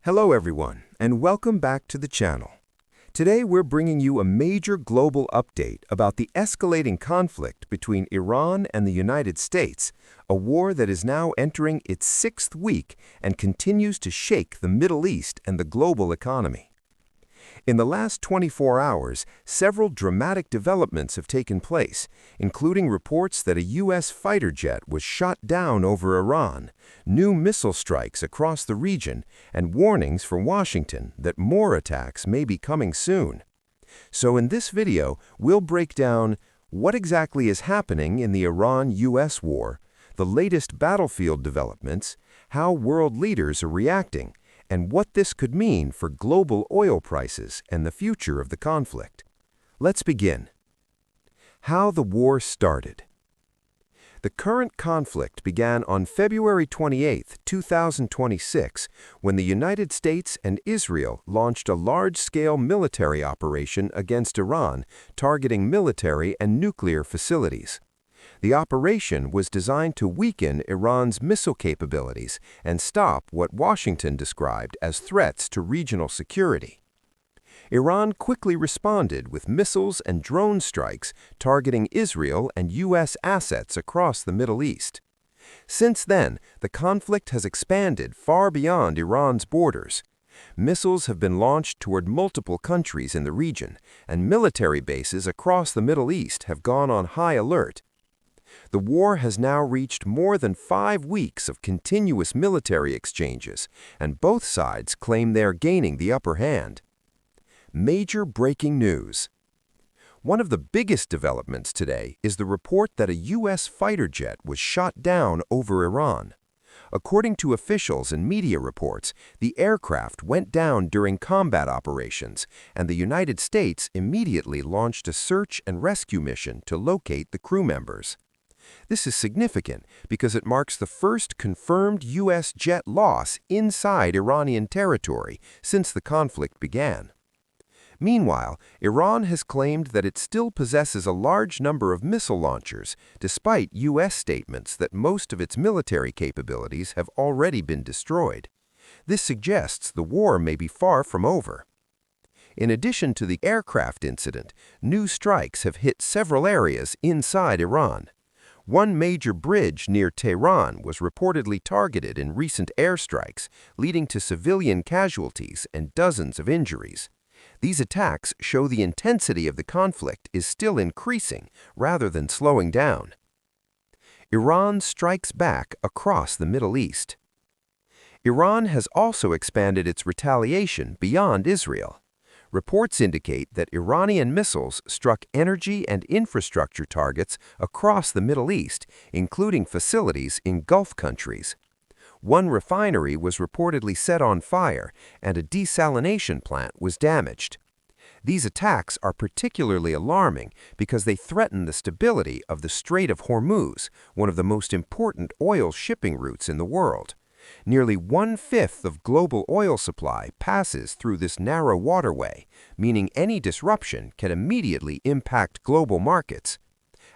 Hello everyone, and welcome back to the channel. Today we're bringing you a major global update about the escalating conflict between Iran and the United States, a war that is now entering its sixth week and continues to shake the Middle East and the global economy. In the last 24 hours, several dramatic developments have taken place, including reports that a U.S. fighter jet was shot down over Iran, new missile strikes across the region, and warnings from Washington that more attacks may be coming soon. So in this video, we'll break down what exactly is happening in the Iran-U.S. war, the latest battlefield developments, how world leaders are reacting, and what this could mean for global oil prices and the future of the conflict. Let's begin. How the war started. The current conflict began on February 28, 2026, when the United States and Israel launched a large-scale military operation against Iran, targeting military and nuclear facilities. The operation was designed to weaken Iran's missile capabilities and stop what Washington described as threats to regional security. Iran quickly responded with missiles and drone strikes targeting Israel and U.S. assets across the Middle East. Since then, the conflict has expanded far beyond Iran's borders. Missiles have been launched toward multiple countries in the region, and military bases across the Middle East have gone on high alert. The war has now reached more than 5 weeks of continuous military exchanges, and both sides claim they are gaining the upper hand. Major breaking news. One of the biggest developments today is the report that a U.S. fighter jet was shot down over Iran. According to officials and media reports, the aircraft went down during combat operations, and the United States immediately launched a search and rescue mission to locate the crew members. This is significant because it marks the first confirmed U.S. jet loss inside Iranian territory since the conflict began. Meanwhile, Iran has claimed that it still possesses a large number of missile launchers, despite U.S. statements that most of its military capabilities have already been destroyed. This suggests the war may be far from over. In addition to the aircraft incident, new strikes have hit several areas inside Iran. One major bridge near Tehran was reportedly targeted in recent airstrikes, leading to civilian casualties and dozens of injuries. These attacks show the intensity of the conflict is still increasing rather than slowing down. Iran strikes back across the Middle East. Iran has also expanded its retaliation beyond Israel. Reports indicate that Iranian missiles struck energy and infrastructure targets across the Middle East, including facilities in Gulf countries. One refinery was reportedly set on fire, and a desalination plant was damaged. These attacks are particularly alarming because they threaten the stability of the Strait of Hormuz, one of the most important oil shipping routes in the world. Nearly 1/5 of global oil supply passes through this narrow waterway, meaning any disruption can immediately impact global markets.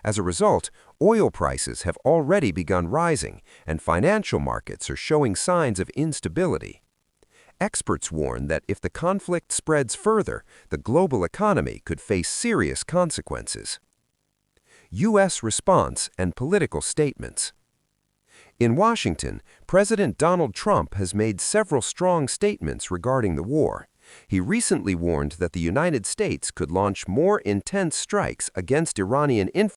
As a result, oil prices have already begun rising, and financial markets are showing signs of instability. Experts warn that if the conflict spreads further, the global economy could face serious consequences. U.S. response and political statements. In Washington, President Donald Trump has made several strong statements regarding the war. He recently warned that the United States could launch more intense strikes against Iranian infrastructure